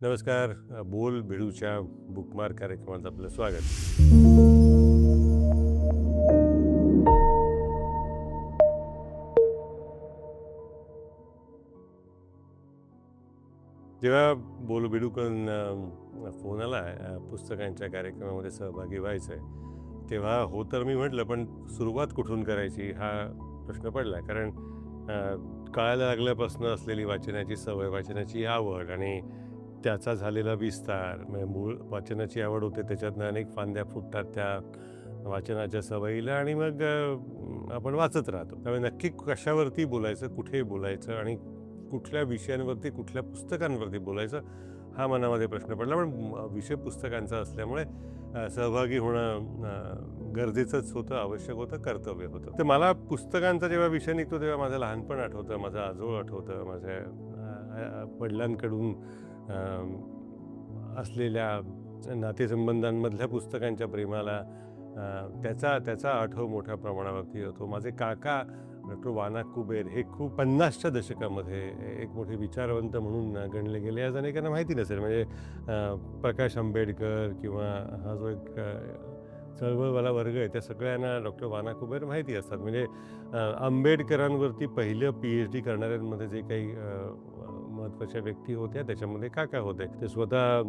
नमस्कार. बोल बेडूच्या बुकमार्क कार्यक्रमात आपलं स्वागत. जेव्हा बोल बेडूकडून फोन आला पुस्तकांच्या कार्यक्रमामध्ये सहभागी व्हायचं आहे, तेव्हा हो तर मी म्हटलं, पण सुरुवात कुठून करायची हा प्रश्न पडला. कारण कळायला लागल्यापासून असलेली वाचनाची सवय, वाचनाची आवड आणि त्याचा झालेला विस्तार, म्हणजे मूळ वाचनाची आवड होते, त्याच्यातनं अनेक फांद्या फुटतात त्या वाचनाच्या सवयीला आणि मग आपण वाचत राहतो. त्यामुळे नक्की कशावरती बोलायचं, कुठे बोलायचं आणि कुठल्या विषयांवरती, कुठल्या पुस्तकांवरती बोलायचं, हा मनामध्ये प्रश्न पडला. पण विषय पुस्तकांचा असल्यामुळे सहभागी होणं गरजेचंच होतं, आवश्यक होतं, कर्तव्य होतं. तर मला पुस्तकांचा जेव्हा विषय निघतो तेव्हा माझं लहानपण आठवतं, माझं आजोळ आठवतं, माझ्या वडिलांकडून असलेल्या नातेसंबंधांमधल्या पुस्तकांच्या प्रेमाला त्याचा त्याचा आठव मोठ्या प्रमाणावरती होतो. माझे काका डॉक्टर वाना कुबेर हे खूप 50च्या दशकामध्ये एक मोठे विचारवंत म्हणून गणले गेले. आज अनेकांना माहिती नसेल, म्हणजे प्रकाश आंबेडकर किंवा हा जो एक चळवळवाला वर्ग आहे, त्या सगळ्यांना डॉक्टर वाना कुबेर माहिती असतात. म्हणजे आंबेडकरांवरती पहिलं PhD करणाऱ्यांमध्ये जे काही महत्त्वाच्या व्यक्ती होत्या, त्याच्यामध्ये काका होते. ते स्वतः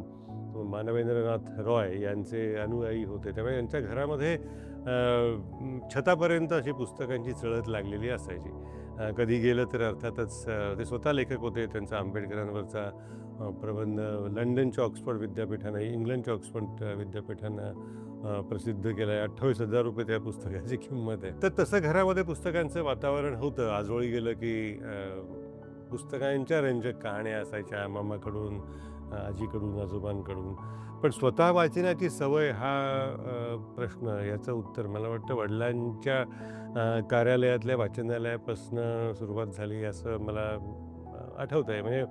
मानवेंद्रनाथ रॉय यांचे अनुयायी होते. त्यामुळे यांच्या घरामध्ये छतापर्यंत अशी पुस्तकांची चळत लागलेली असायची. कधी गेलं तर अर्थातच ते स्वतः लेखक होते. त्यांचा आंबेडकरांवरचा प्रबंध लंडनच्या ऑक्सफर्ड विद्यापीठानं, इंग्लंडच्या ऑक्सफर्ड विद्यापीठानं प्रसिद्ध केला आहे. ₹28,000 त्या पुस्तकाची किंमत आहे. तर तसं घरामध्ये पुस्तकांचं वातावरण होतं. आजोळी गेलं की पुस्तकांच्या रंजक कहाण्या असायच्या मामाकडून, आजीकडून, आजोबांकडून. पण स्वतः वाचनाची सवय हा प्रश्न, याचं उत्तर मला वाटतं वडिलांच्या कार्यालयातल्या वाचनालयापासून सुरुवात झाली असं मला आठवतं आहे. म्हणजे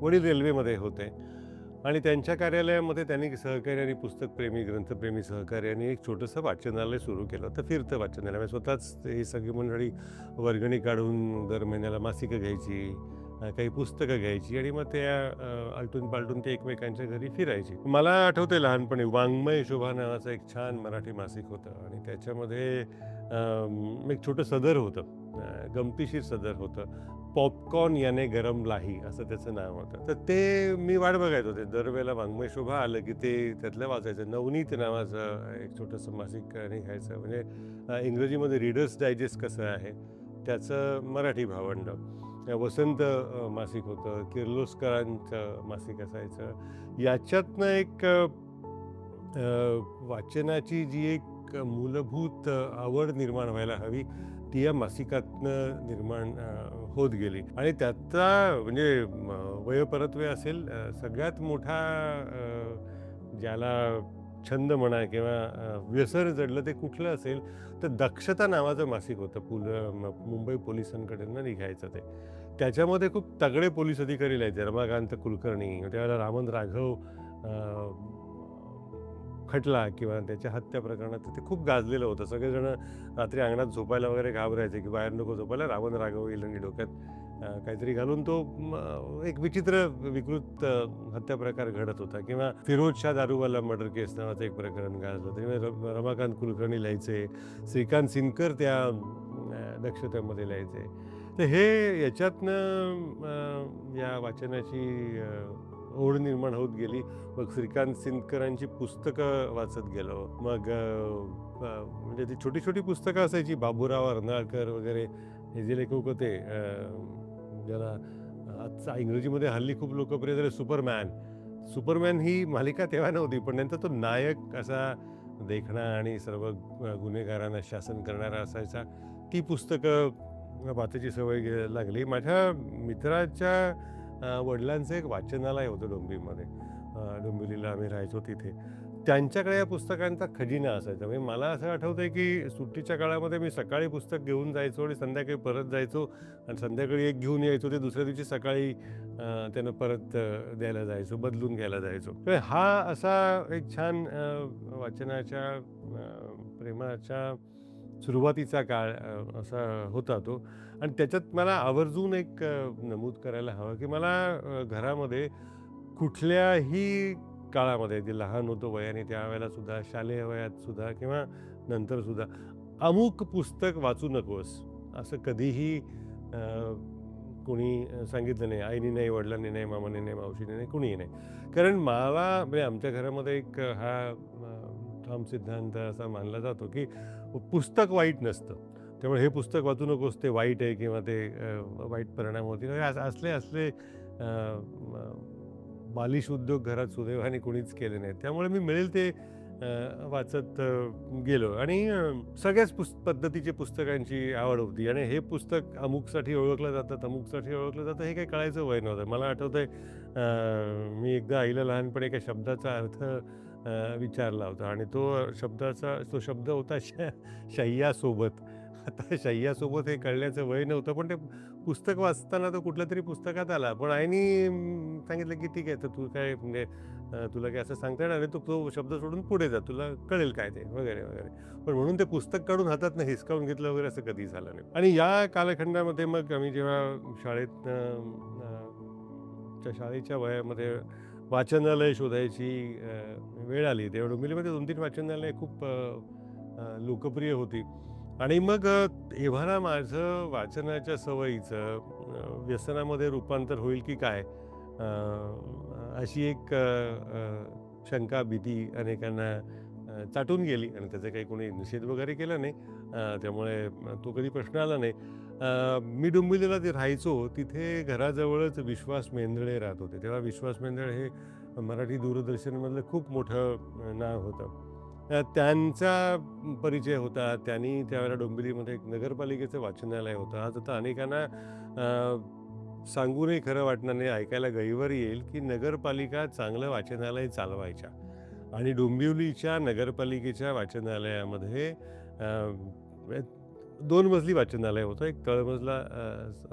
वडील रेल्वेमध्ये होते आणि त्यांच्या कार्यालयामध्ये त्यांनी सहकार्याने, पुस्तकप्रेमी, ग्रंथप्रेमी सहकार्याने एक छोटंसं वाचनालय सुरू केलं होतं, फिरतं वाचनालय. म्हणजे स्वतःच ही सगळी मंडळी वर्गणी काढून दर महिन्याला मासिकं घ्यायची, काही पुस्तकं घ्यायची आणि मग त्या आलटून पालटून ते एकमेकांच्या घरी फिरायची. मला आठवतंय लहानपणी वाङ्मय शोभा नावाचं एक छान मराठी मासिक होतं आणि त्याच्यामध्ये एक छोटं सदर होतं, गमतीशीर सदर होतं. पॉपकॉर्न याने गरम लाही असं त्याचं नाव होतं. तर ते मी वाट बघायचो. ते दरवेळेला वाङ्मय शोभा आलं की ते त्यातलं वाचायचं. नवनीत नावाचं एक छोटंसं मासिक निघायचं. म्हणजे इंग्रजीमध्ये रीडर्स डायजेस्ट कसं आहे, त्याचं मराठी भावंड. वसंत मासिक होतं, किर्लोस्करांचं मासिक असायचं. याच्यातनं एक वाचनाची जी एक मूलभूत आवड निर्माण व्हायला हवी, ती या मासिकातनं निर्माण होत गेली आणि त्याचा म्हणजे वयोपरत्वे असेल, सगळ्यात मोठा ज्याला छंद म्हणा किंवा व्यसन जडलं ते कुठलं असेल, तर दक्षता नावाचं मासिक होतं. मुंबई पोलिसांकडनं निघायचं ते. त्याच्यामध्ये खूप तगडे पोलीस अधिकारी लिहायचे. रमाकांत कुलकर्णी, त्यावेळेला रामन राघव खटला किंवा त्याच्या हत्या प्रकरणात ते खूप गाजलेलं होतं. सगळेजण रात्री अंगणात झोपायला वगैरे घाबरायचे की बाहेर नको झोपायला, रावण राघव येईल आणि डोक्यात काहीतरी घालून तो एक विचित्र विकृत हत्या प्रकार घडत होता. किंवा फिरोज शाह दारूवाला मर्डर केस नावाचं एक प्रकरण गाजलं. त्यामुळे रमाकांत कुलकर्णी लिहायचे, श्रीकांत सिनकर त्या दक्षतेमध्ये लिहायचे. तर हे याच्यातनं या वाचनाची ओढ निर्माण होत गेली. मग श्रीकांत सिंदकरांची पुस्तकं वाचत गेलो. मग म्हणजे ती छोटी छोटी पुस्तकं असायची, बाबूराव अर्नाळकर वगैरे हे जे लेखक होते, ज्याला आजचा इंग्रजीमध्ये हल्ली खूप लोकप्रिय झाले सुपरमॅन. सुपरमॅन ही मालिका तेव्हा नव्हती, पण नंतर तो नायक असा देखणा आणि सर्व गुन्हेगारांना शासन करणारा असायचा. ती पुस्तकं वाचायची सवय लागली. माझ्या मित्राच्या वडिलांचं एक वाचनालय होतं डोंबिवलीमध्ये. डोंबिवलीला आम्ही राहायचो तिथे. त्यांच्याकडे या पुस्तकांचा खजिना असायचा. म्हणजे मला असं आठवतंय की सुट्टीच्या काळामध्ये मी सकाळी पुस्तक घेऊन जायचो आणि संध्याकाळी परत जायचो आणि संध्याकाळी एक घेऊन यायचो. ते दुसऱ्या दिवशी सकाळी त्यानं परत द्यायला जायचो, बदलून घ्यायला जायचो. तर हा असा एक छान वाचनाच्या प्रेमाच्या सुरुवातीचा काळ असा होता तो. आणि त्याच्यात मला आवर्जून एक नमूद करायला हवं की मला घरामध्ये कुठल्याही काळामध्ये जे लहान होतो वयाने त्यावेळेलासुद्धा, शालेय वयातसुद्धा किंवा नंतरसुद्धा अमुक पुस्तक वाचू नकोस असं कधीही कोणी सांगितलं नाही. आईने नाही, वडिलांनी नाही, मामाने नाही, मावशीने नाही, कुणीही नाही. कारण मला म्हणजे आमच्या घरामध्ये एक हा ठाम सिद्धांत असा मानला जातो, की पुस्तक वाईट नसतं. त्यामुळे हे पुस्तक वाचू नकोस, ते वाईट आहे किंवा ते वाईट परिणाम होतील. असले असले बालिश उद्योग घरात सुदैवाने कोणीच केले नाहीत. त्यामुळे मी मिळेल ते वाचत गेलो आणि सगळ्याच पद्धतीची पुस्तकांची आवड होती आणि हे पुस्तक अमुकसाठी ओळखलं जातं, तमुकसाठी ओळखलं जातं हे काही कळायचं वय नव्हतं. मला आठवतंय मी एकदा आईला लहानपणी एका शब्दाचा अर्थ विचारला होता आणि तो शब्द होता शय्यासोबत. आता शय्यासोबत हे कळण्याचं वय नव्हतं, पण ते पुस्तक वाचताना तो कुठल्या तरी पुस्तकात आला. पण आईनी सांगितलं की ठीक आहे, तर तू काय म्हणजे तुला काय असं सांगता येणार नाही, तू तो शब्द सोडून पुढे जा, तुला कळेल काय ते वगैरे वगैरे. पण म्हणून ते पुस्तक काढून हातातनं हिसकावून घेतलं वगैरे असं कधीच झालं नाही. आणि या कालखंडामध्ये मग आम्ही जेव्हा शाळेच्या वयामध्ये वाचनालय शोधायची वेळ आली, तेव्हा डोंबिवलीमध्ये 2-3 वाचनालय खूप लोकप्रिय होती. आणि मग तेव्हा माझं वाचनाच्या सवयीचं व्यसनामध्ये रूपांतर होईल की काय अशी एक शंका, भीती अनेकांना चाटून गेली आणि त्याचा काही कोणी निषेध वगैरे केला नाही. त्यामुळे तो कधी प्रश्न आला नाही. मी डोंबिवलीला जे राहायचो तिथे घराजवळच विश्वास मेंदळे राहत होते. तेव्हा विश्वास मेंदळे हे मराठी दूरदर्शनमधलं खूप मोठं नाव होतं. त्यांचा परिचय होता. त्यांनी त्यावेळेला डोंबिवलीमध्ये एक नगरपालिकेचं वाचनालय होतं. आज आता अनेकांना सांगूनही खरं वाटणार नाही, ऐकायला गहिवर येईल की नगरपालिका चांगलं वाचनालय चालवायच्या आणि डोंबिवलीच्या नगरपालिकेच्या वाचनालयामध्ये 2 मजली वाचनालय होतं. एक तळमजला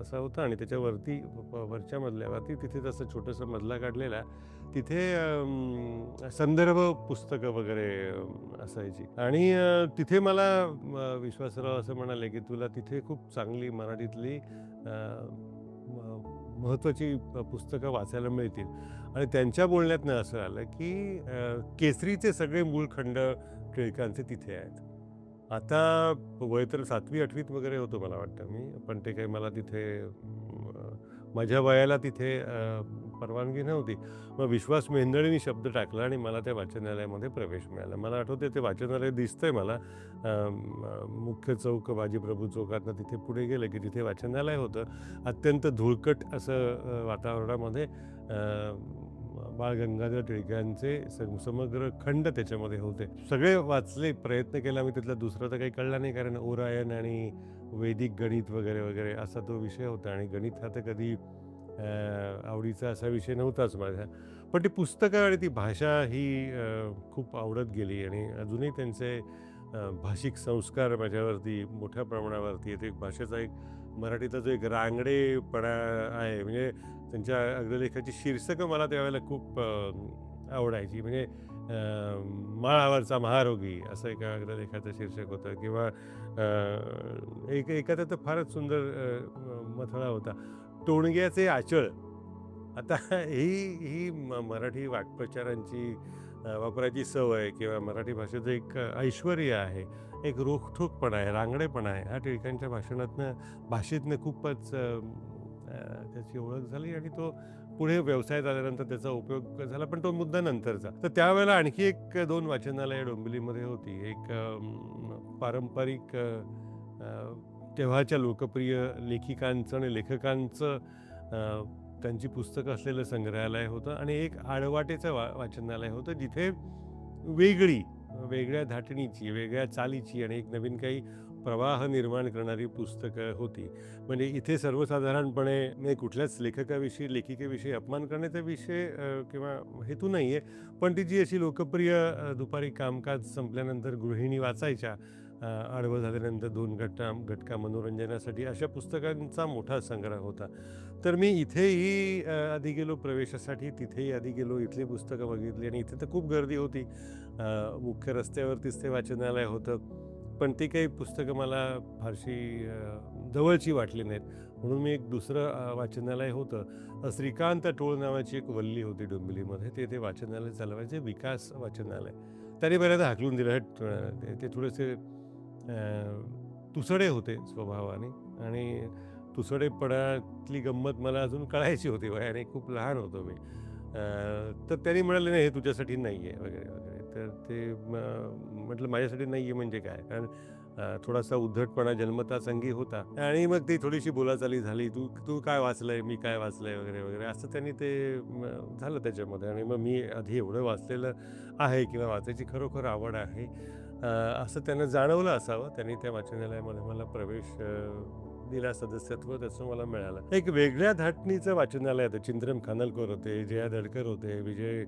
असा होता आणि त्याच्यावरती वरच्या मजल्यावरती तिथे तसं छोटंसं मजला काढलेला, तिथे संदर्भ पुस्तकं वगैरे असायची आणि तिथे मला विश्वासराव असं म्हणाले की तुला तिथे खूप चांगली मराठीतली महत्त्वाची पुस्तकं वाचायला मिळतील. आणि त्यांच्या बोलण्यातनं असं आलं की केसरीचे सगळे मूळ खंड टिळकांचे तिथे आहेत. आता वय तर 7वी-8वीत वगैरे होतो मला वाटतं मी, पण ते काही मला तिथे माझ्या वयाला तिथे परवानगी नव्हती. मग विश्वास मेंदळेंनी शब्द टाकला आणि मला त्या वाचनालयामध्ये प्रवेश मिळाला. मला आठवते ते वाचनालय दिसतंय मला, मुख्य चौक बाजीप्रभू चौकातनं तिथे पुढे गेलं की तिथे वाचनालय होतं. अत्यंत धुळकट असं वातावरणामध्ये बाळ गंगाधर टिळकांचे समग्र खंड त्याच्यामध्ये होते. सगळे वाचले, प्रयत्न केला मी, त्यातला दुसरा तर काही कळला नाही, कारण ओरायन आणि वैदिक गणित वगैरे वगैरे असा तो विषय होता आणि गणित हा तर कधी आवडीचा असा विषय नव्हताच माझा. पण ती पुस्तकं आणि ती भाषा ही खूप आवडत गेली आणि अजूनही त्यांचे भाषिक संस्कार माझ्यावरती मोठ्या प्रमाणावरती येते. भाषेचा एक मराठीचा जो एक रांगडेपणा आहे, म्हणजे त्यांच्या अग्रलेखाची शीर्षकं मला त्यावेळेला खूप आवडायची. म्हणजे माळावरचा महारोगी असं एका अग्रलेखाचं शीर्षक होतं किंवा एखादा तर फारच सुंदर मथळा होता, टोणग्याचे आचळ. आता ही मराठी वाक्प्रचारांची वापरायची सवय किंवा मराठी भाषेचं एक ऐश्वर्य आहे, एक रोखठोकपणा आहे, रांगडेपणा आहे, हा टिळकांच्या भाषेतनं खूपच त्याची ओळख झाली आणि तो पुढे व्यवसायात आल्यानंतर त्याचा उपयोग झाला, पण तो मुद्दा नंतरचा. तर त्यावेळेला आणखी एक 2 वाचनालयं डोंबिवलीमध्ये होती. एक पारंपरिक तेव्हाच्या लोकप्रिय लेखिकांचं आणि लेखकांचं त्यांची पुस्तकं असलेलं संग्रहालय होतं आणि एक आडवाटेचं वाचनालय होतं, जिथे वेगळ्या धाटणीची, वेगळ्या चालीची आणि एक नवीन काही प्रवाह निर्माण करणारी पुस्तकं होती. म्हणजे इथे सर्वसाधारणपणे कुठल्याच लेखिकेविषयी अपमान करण्याचा विषय किंवा हेतू नाही आहे, पण ती जी अशी लोकप्रिय दुपारी कामकाज संपल्यानंतर गृहिणी वाचायच्या, आडवं झाल्यानंतर 2 घटका मनोरंजनासाठी, अशा पुस्तकांचा मोठा संग्रह होता. तर मी इथेही आधी गेलो प्रवेशासाठी, तिथेही आधी गेलो, इथली पुस्तकं बघितली आणि इथे तर खूप गर्दी होती. मुख्य रस्त्यावरतीच ते वाचनालय होतं, पण ती काही पुस्तकं मला फारशी जवळची वाटली नाहीत. म्हणून मी एक दुसरं वाचनालय होतं, श्रीकांत टोळ नावाची एक वल्ली होती डोंबिवलीमध्ये, ते वाचनालय चालवायचे, विकास वाचनालय. त्यांनी बऱ्याचदा हाकलून दिलं, "हट." ते थोडेसे तुसडे होते स्वभावाने आणि तुसडेपणातली गंमत मला अजून कळायची होती, वयाने खूप लहान होतो मी. तर त्यांनी म्हणाले, "नाही, हे तुझ्यासाठी नाही आहे," वगैरे, वगैरे. तर ते म्हटलं, "माझ्यासाठी नाही आहे म्हणजे काय?" कारण थोडासा उद्धटपणा जन्मतःच अंगी होता आणि मग ती थोडीशी बोलाचाली झाली. "तू तू काय वाचलंय? मी काय वाचलंय?" वगैरे, वगैरे. असं त्यांनी ते झालं त्याच्यामध्ये आणि मग मी आधी एवढं वाचलेलं आहे किंवा वाचायची खरोखर आवड आहे, असं त्यांना जाणवलं असावं. त्यांनी त्या वाचनालयामध्ये मला प्रवेश दिला, सदस्यत्व त्याचं मला मिळालं. एक वेगळ्या धाटणीचं वाचनालय होतं. चिंतन खानलकर होते, जया धडकर होते, विजय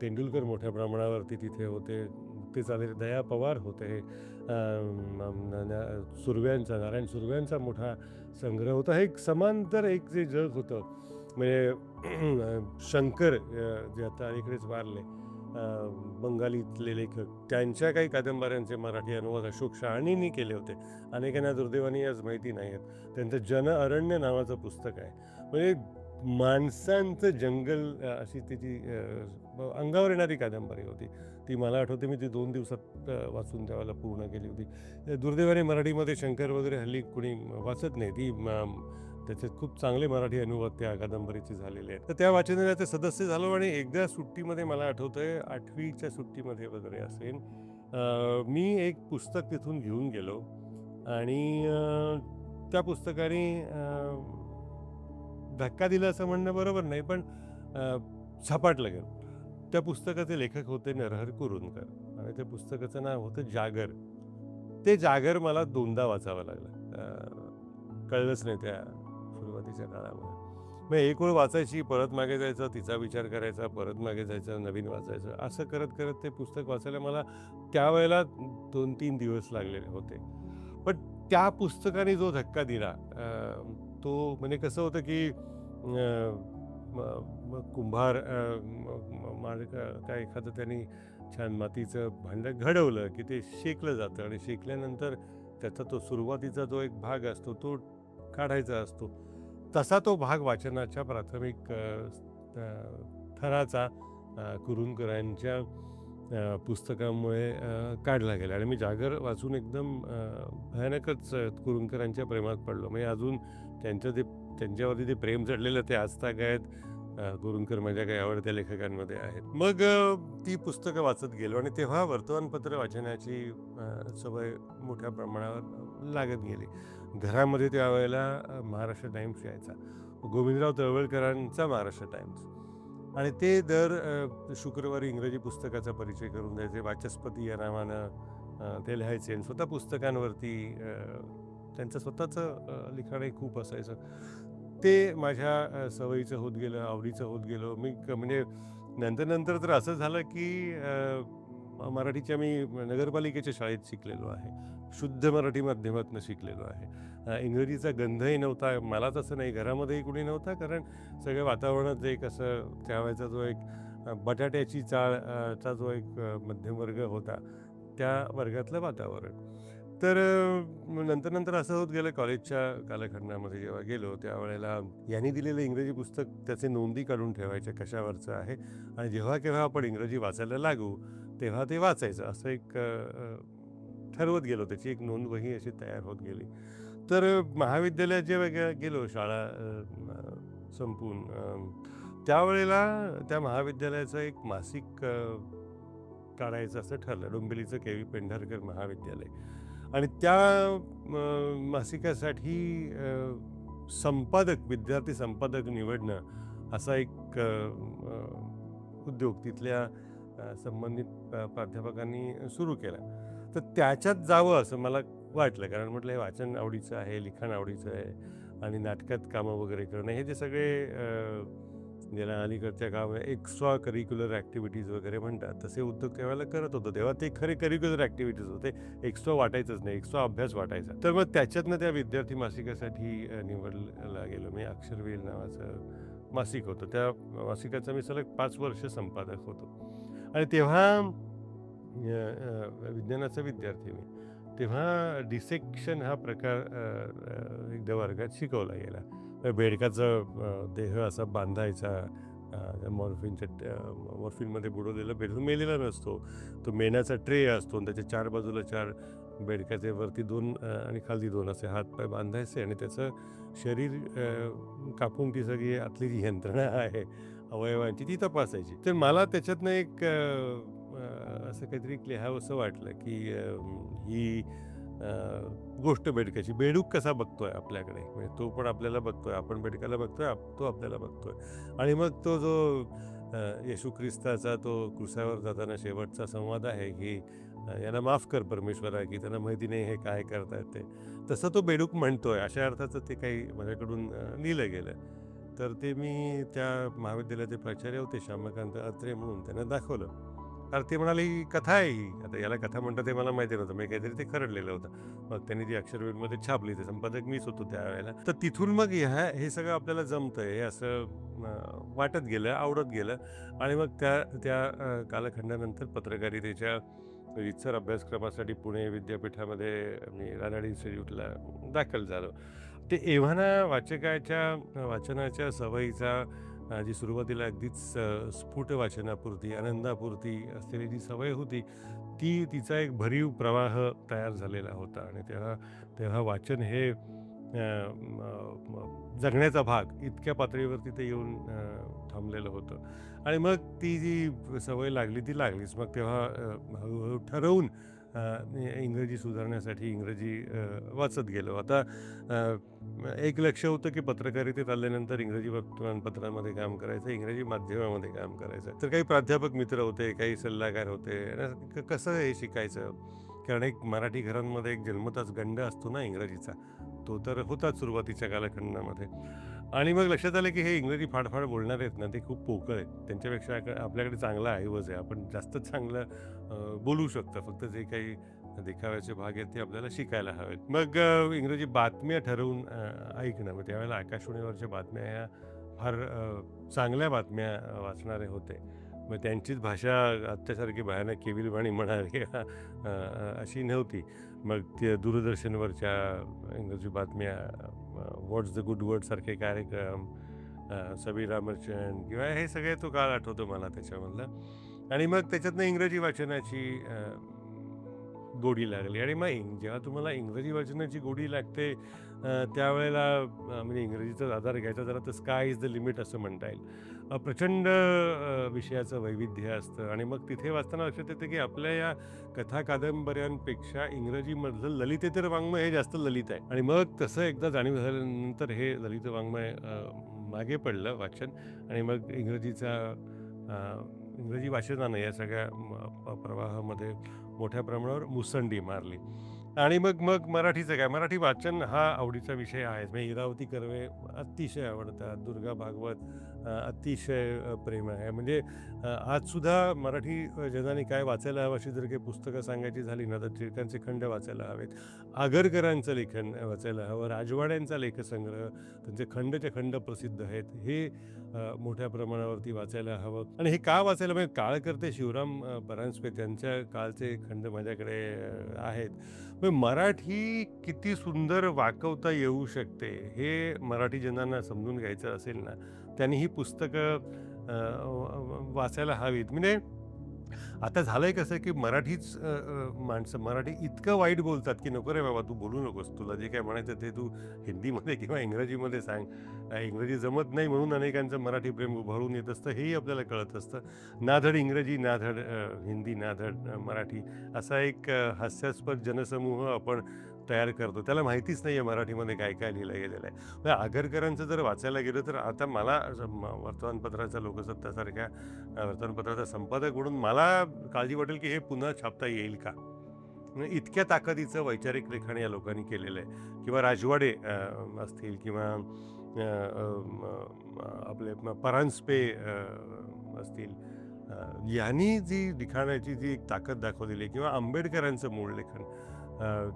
तेंडुलकर मोठ्या प्रमाणावरती तिथे होते. ते चालेल, दया पवार होते. सुर्व्यांचा, नारायण सुर्व्यांचा मोठा संग्रह होता. हे एक समांतर एक जे जग होतं, म्हणजे शंकर जे आता अलीकडेच वारले, बंगालीतले लेखक, त्यांच्या काही कादंबऱ्यांचे मराठी अनुवाद अशोक शहाणेंनी केले होते. अनेकांना दुर्दैवाने आज माहिती नाही आहेत. त्यांचं जन अरण्य नावाचं पुस्तक आहे. म्हणजे माणसांचं जंगल, अशी त्याची अंगावर येणारी कादंबरी होती. ती मला आठवते, मी ती 2 दिवसात वाचून त्यावेळेला पूर्ण केली होती. दुर्दैवाने मराठीमध्ये शंकर वगैरे हल्ली कुणी वाचत नाही. ती त्याचे खूप चांगले मराठी अनुवाद त्या कादंबरीचे झालेले आहेत. तर त्या वाचनालयाचे सदस्य झालो आणि एकदा सुट्टीमध्ये मला आठवतंय 8वीच्या सुट्टीमध्ये वगैरे असेल, मी एक पुस्तक तिथून घेऊन गेलो आणि त्या पुस्तकाने धक्का दिला असं म्हणणं बरोबर नाही, पण झपाटलं गेलं. त्या पुस्तकाचे लेखक होते नरहर कुरुंदकर आणि त्या पुस्तकाचं नाव होतं जागर. ते जागर मला 2दा वाचावं लागलं. कळलंच नाही त्या सुरुवातीच्या काळामध्ये. मग एक वेळ वाचायची, परत मागे जायचं, तिचा विचार करायचा, परत मागे जायचं, नवीन वाचायचं. असं करत करत ते पुस्तक वाचायला मला त्यावेळेला 2-3 दिवस लागलेले होते. पण त्या पुस्तकाने जो धक्का दिला, तो म्हणजे कसं होतं की कुंभार काय एखादं त्यांनी छान मातीचं भांडं घडवलं की ते शेकलं जातं आणि शेकल्यानंतर त्याचा तो सुरुवातीचा जो एक भाग असतो तो काढायचा असतो. तसा तो भाग वाचनाच्या प्राथमिक थराचा कुरुंदकरांच्या पुस्तकामुळे काढला गेला आणि मी जागर वाचून एकदम भयानकच कुरुंदकरांच्या प्रेमात पडलो. म्हणजे अजून त्यांच्यावरती ते प्रेम चढलेलं ते आजतागायत. कुरुंदकर माझ्या काही आवडत्या लेखकांमध्ये आहेत. मग ती पुस्तकं वाचत गेलो आणि तेव्हा वर्तमानपत्र वाचनाची सवय मोठ्या प्रमाणावर लागत गेली. घरामध्ये त्यावेळेला महाराष्ट्र टाइम्स यायचा, गोविंदराव तळवळकरांचा महाराष्ट्र टाइम्स, आणि ते दर शुक्रवारी इंग्रजी पुस्तकाचा परिचय करून द्यायचे. वाचस्पती या नावानं ते लिहायचे आणि स्वतः पुस्तकांवरती त्यांचं स्वतःचं लिखाणही खूप असायचं. ते माझ्या सवयीचं होत गेलं, आवडीचं होत गेलो. मी म्हणजे नंतर तर असं झालं की मराठीच्या मी नगरपालिकेच्या शाळेत शिकलेलो आहे. शुद्ध मराठी माध्यमातून शिकलेलो आहे. इंग्रजीचा गंधही नव्हता. मला तसं नाही, घरामध्येही कुणी नव्हता, कारण सगळं वातावरणात एक असं त्यावेळेचा जो एक बटाट्याची चाळचा जो एक मध्यमवर्ग होता, त्या वर्गातलं वातावरण. तर नंतर असं होत गेलं, कॉलेजच्या कालखंडामध्ये जेव्हा गेलो त्यावेळेला यांनी दिलेलं इंग्रजी पुस्तक त्याचे नोंदी काढून ठेवायच्या कशावरचं आहे आणि जेव्हा केव्हा आपण इंग्रजी वाचायला लागू तेव्हा ते वाचायचं, असं एक ठरवत गेलो. त्याची एक नोंदवही अशी तयार होत गेली. तर महाविद्यालयात जेव्हा गेलो, शाळा संपून, त्यावेळेला त्या महाविद्यालयाचं एक मासिक काढायचं असं ठरलं, डोंबिवलीचं के.व्ही. पेंढारकर महाविद्यालय. आणि त्या मासिकासाठी विद्यार्थी संपादक निवडणं असा एक उद्योग तिथल्या संबंधित प्राध्यापकांनी सुरू केला. तर त्याच्यात जावं असं मला वाटलं, कारण म्हटलं हे वाचन आवडीचं आहे, लिखाण आवडीचं आहे आणि नाटकात कामं वगैरे करणं, हे जे सगळे ज्याला अलीकडच्या काळामध्ये एक्स्ट्रा करिक्युलर ॲक्टिव्हिटीज वगैरे म्हणतात, तसे उद्योग त्यावेळेला करत होतो. तेव्हा ते खरे करिक्युलर ॲक्टिव्हिटीज होते, एक्स्ट्रा वाटायचंच नाही, एक्स्ट्रा अभ्यास वाटायचा. तर मग त्याच्यातनं त्या विद्यार्थी मासिकासाठी निवडला गेलो मी. अक्षरवेल नावाचं मासिक होतं, त्या मासिकाचा मी सलग 5 वर्ष संपादक होतो आणि तेव्हा विज्ञानाचा विद्यार्थी मी. तेव्हा डिसेक्शन हा प्रकार एकदा वर्गात शिकवला गेला. बेडकाचा देह असा बांधायचा मॉर्फिनमध्ये बुडवलेला बेडूक मेलेला नसतो. तो मेणाचा ट्रे असतो आणि त्याच्या 4 बाजूला 4 बेडकाचे वरती 2 आणि खाली 2 असे हात-पाय बांधायचे आणि त्याचं शरीर कापून ती सगळी आतली जी यंत्रणा आहे अवयवांची ती तपासायची. तर मला त्याच्यातनं एक असं काहीतरी लिहावंसं वाटलं, की ही गोष्ट बेडकाची. बेडूक कसा बघतोय आपल्याकडे, म्हणजे तो पण आपल्याला बघतोय, आपण बेडकाला बघतोय, तो आपल्याला बघतोय. आणि मग तो जो येशू ख्रिस्ताचा तो क्रुसावर जाताना शेवटचा संवाद आहे, की याला माफ कर परमेश्वरा, की त्यांना माहिती नाही हे काय करतायत ते. तसं तो बेडूक म्हणतोय, अशा अर्थाचं ते काही माझ्याकडून लिहिलं गेलं. तर ते मी त्या महाविद्यालयाचे प्राचार्य होते श्यामकांत अत्रे म्हणून, त्यांना दाखवलं. तर ते म्हणाले, ही कथा आहे ही. आता याला कथा म्हणतात ते मला माहिती नव्हतं. मी काहीतरी ते खरडलेलं होतं. मग त्यांनी ती अक्षरवेलमध्ये छापली. ते संपादक मीच होतो त्यावेळेला. तर तिथून मग हे सगळं आपल्याला जमतंय हे असं वाटत गेलं, आवडत गेलं. आणि मग त्या त्या कालखंडानंतर पत्रकारितेच्या रीतसर अभ्यासक्रमासाठी पुणे विद्यापीठामध्ये मी रानडे इन्स्टिट्यूटला दाखल झालो. ते एव्हाना वाचनाच्या सवयीचा जी सुरुवातीला अगदीच स्फुट वाचनापुरती, आनंदापुरती असलेली जी सवय होती, तिचा एक भरीव प्रवाह तयार झालेला होता. आणि तेव्हा तेव्हा वाचन हे जगण्याचा भाग इतक्या पातळीवरती ते येऊन थांबलेलं होतं. आणि मग ती जी सवय लागली ती लागलीच. मग तेव्हा हळूहळू ठरवून इंग्रजी सुधारण्यासाठी इंग्रजी वाचत गेलो. आता एक लक्ष होतं की पत्रकारितेत आल्यानंतर इंग्रजी वर्तमानपत्रामध्ये काम करायचं, इंग्रजी माध्यमामध्ये काम करायचं. तर काही प्राध्यापक मित्र होते, काही सल्लागार होते. आणि कसं हे शिकायचं? कारण एक मराठी घरांमध्ये एक जन्मताच गंड असतो ना इंग्रजीचा, तो तर होताच सुरुवातीच्या कालखंडामध्ये. आणि मग लक्षात आलं की हे इंग्रजी फाडफाड बोलणारे आहेत ना, ते खूप पोकळ आहेत. त्यांच्यापेक्षा आपल्याकडे चांगला ऐवज आहे. आपण जास्त चांगलं बोलू शकतो. फक्त जे काही देखाव्याचे भाग आहेत ते आपल्याला शिकायला हवेत. मग इंग्रजी बातम्या ठरवून ऐकणं. मग त्यावेळेला आकाशवाणीवरच्या बातम्या ह्या फार चांगल्या बातम्या वाचणारे होते. मग त्यांचीच भाषा आत्तासारखी भयानक केविलवाणी म्हणा किंवा अशी नव्हती. मग ते दूरदर्शनवरच्या इंग्रजी बातम्या, व्हॉट्स द गुड वर्ड सारखे कार्यक्रम, सबीरा मर्चंट किंवा हे सगळे तो काळ आठवतो मला त्याच्यामधला. आणि मग त्याच्यातनं इंग्रजी वाचनाची गोडी लागली. आणि मग जेव्हा तुम्हाला इंग्रजी वाचनाची गोडी लागते त्यावेळेला म्हणजे इंग्रजीचा आधार घ्यायचा जरा, तर स्काय इज द लिमिट असं म्हणता येईल. प्रचंड विषयाचं वैविध्य असतं. आणि मग तिथे वाचताना लक्षात येतं की आपल्या या कथा कादंबऱ्यांपेक्षा इंग्रजीमधलं ललितेतर वाङ्मय हे जास्त ललित आहे. आणि मग तसं एकदा जाणीव झाल्यानंतर हे ललित वाङ्मय मागे पडलं वाचन. आणि मग इंग्रजी वाचनानं या सगळ्या प्रवाहामध्ये मोठ्या प्रमाणावर मुसंडी मारली. आणि मग मग मराठीचं काय, मराठी वाचन हा आवडीचा विषय आहेच. म्हणजे इरावती कर्वे अतिशय आवडतात, दुर्गा भागवत अतिशय प्रेम आहे. म्हणजे आजसुद्धा मराठी जनाने काय वाचायला हवं अशी जर काही पुस्तकं सांगायची झाली ना, तर टिळकांचे खंड वाचायला हवेत, आगरकरांचं लेखन वाचायला हवं, राजवाड्यांचा लेखसंग्रह, त्यांचे खंडचे खंड प्रसिद्ध आहेत, हे मोठ्या प्रमाणावरती वाचायला हवं. आणि हे का वाचायला, म्हणजे काळकर्ते शिवराम परांजपे त्यांच्या काळचे खंड माझ्याकडे आहेत. मग मराठी किती सुंदर वाकवता येऊ शकते हे मराठी जनांना समजून घ्यायचं असेल ना, त्यांनी ही पुस्तकं वाचायला हवीत. म्हणजे आता झालंय कसं की मराठीच माणसं मराठी इतकं वाईट बोलतात की नको रे बाबा, तू बोलू नकोस, तुला जे काय म्हणायचं ते तू हिंदीमध्ये किंवा इंग्रजीमध्ये सांग. इंग्रजी जमत नाही म्हणून अनेकांचं मराठी प्रेम उभारून येत असतं, हेही आपल्याला कळत असतं. ना धड इंग्रजी, ना धड हिंदी, ना धड मराठी, असा एक हास्यास्पद जनसमूह आपण तयार करतो. त्याला माहितीच नाही आहे मराठीमध्ये काय काय लिहिलं गेलेलं आहे. म्हणजे आगरकरांचं जर वाचायला गेलं तर आता मला वर्तमानपत्राचा लोकसत्तासारख्या वर्तमानपत्राचा संपादक म्हणून मला काळजी वाटेल की हे पुन्हा छापता येईल का. म्हणजे इतक्या ताकदीचं वैचारिक लेखन या लोकांनी केलेलं आहे. किंवा राजवाडे असतील किंवा आपले परांजपे असतील, यांनी जी लिखाणाची जी एक ताकद दाखवलेली आहे. किंवा आंबेडकरांचं मूळ लेखन,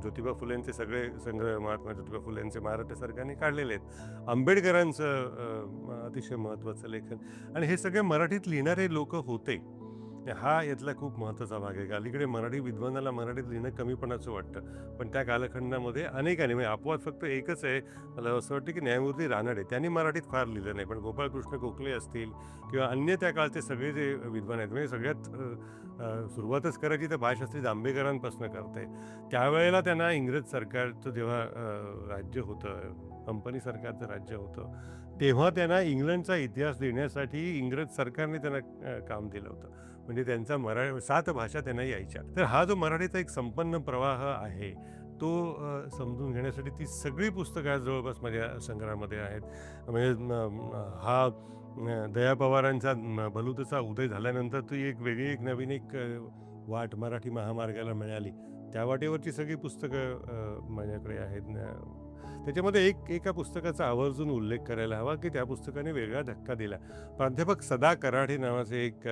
ज्योतिबा फुलेंचे सगळे संग्रह महात्मा ज्योतिबा फुलेंचे महाराष्ट्र सरकारने काढलेले आहेत. आंबेडकरांचं अतिशय महत्त्वाचं लेखन. आणि हे सगळे मराठीत लिहिणारे लोक होते. हा यातला खूप महत्त्वाचा भाग आहे. अलीकडे मराठी विद्वानाला मराठीत लिहिणं कमीपणाचं वाटतं. पण त्या कालखंडामध्ये अनेकांनी म्हणजे अपवाद फक्त एकच आहे. मला असं वाटतं की न्यायमूर्ती रानडे त्यांनी मराठीत फार लिहिलं नाही. पण गोपाळकृष्ण गोखले असतील किंवा अन्य त्या काळचे सगळे जे विद्वान आहेत म्हणजे सगळ्यात सुरुवातच करायची तर बाळशास्त्री जांभेकरांपासून करते. त्यावेळेला त्यांना इंग्रज सरकारचं जेव्हा राज्य होतं, कंपनी सरकारचं राज्य होतं, तेव्हा त्यांना इंग्लंडचा इतिहास देण्यासाठी इंग्रज सरकारने त्यांना काम दिलं होतं. म्हणजे त्यांचा 7 भाषा त्यांना यायच्या. तर हा जो मराठीचा एक संपन्न प्रवाह आहे, तो समजून घेण्यासाठी ती सगळी पुस्तकं आज जवळपास माझ्या संग्रहामध्ये आहेत. म्हणजे हा दया पवारांचा बलुतेचा उदय झाल्यानंतर ती एक वेगळी एक नवीन एक वाट मराठी महामार्गाला मिळाली. त्या वाटेवरची सगळी पुस्तकं माझ्याकडे आहेत. त्याच्यामध्ये एका पुस्तकाचा आवर्जून उल्लेख करायला हवा, की त्या पुस्तकाने वेगळा धक्का दिला. प्राध्यापक सदा कराडे नावाचे एक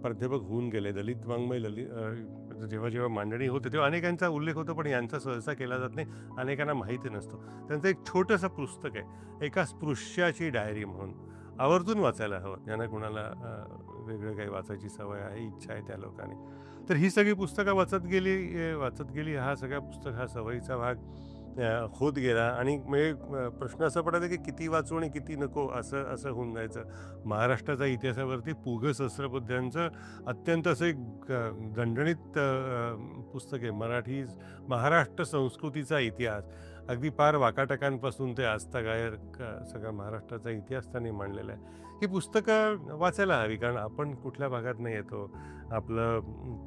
प्राध्यापक होऊन गेले. दलित वाङ्मय जेव्हा मांडणी होते तेव्हा अनेकांचा उल्लेख होतो, पण यांचा सहसा केला जात नाही. अनेकांना माहिती नसतो. त्यांचं एक छोटंसं पुस्तक आहे, एका स्पृश्याची डायरी म्हणून. आवर्जून वाचायला हवं. ज्यांना कुणाला वेगळं काही वाचायची सवय आहे, इच्छा आहे त्या लोकांनी. तर ही सगळी पुस्तकं वाचत गेली. हा सगळा पुस्तक हा सवयीचा भाग होत गेला आणि म्हणजे प्रश्न असा पडायचा की किती वाचू आणि किती नको असं असं होऊन जायचं. महाराष्ट्राच्या इतिहासावरती पु. ग. सहस्त्रबुद्धे अत्यंत असं एक दणदणीत पुस्तक आहे. महाराष्ट्र संस्कृतीचा इतिहास. अगदी पार वाकाटकांपासून ते आजतागायत सगळा महाराष्ट्राचा इतिहास त्यांनी मांडलेला आहे. ही पुस्तकं वाचायला हवी, कारण आपण कुठल्या भागात नाही येतो, आपलं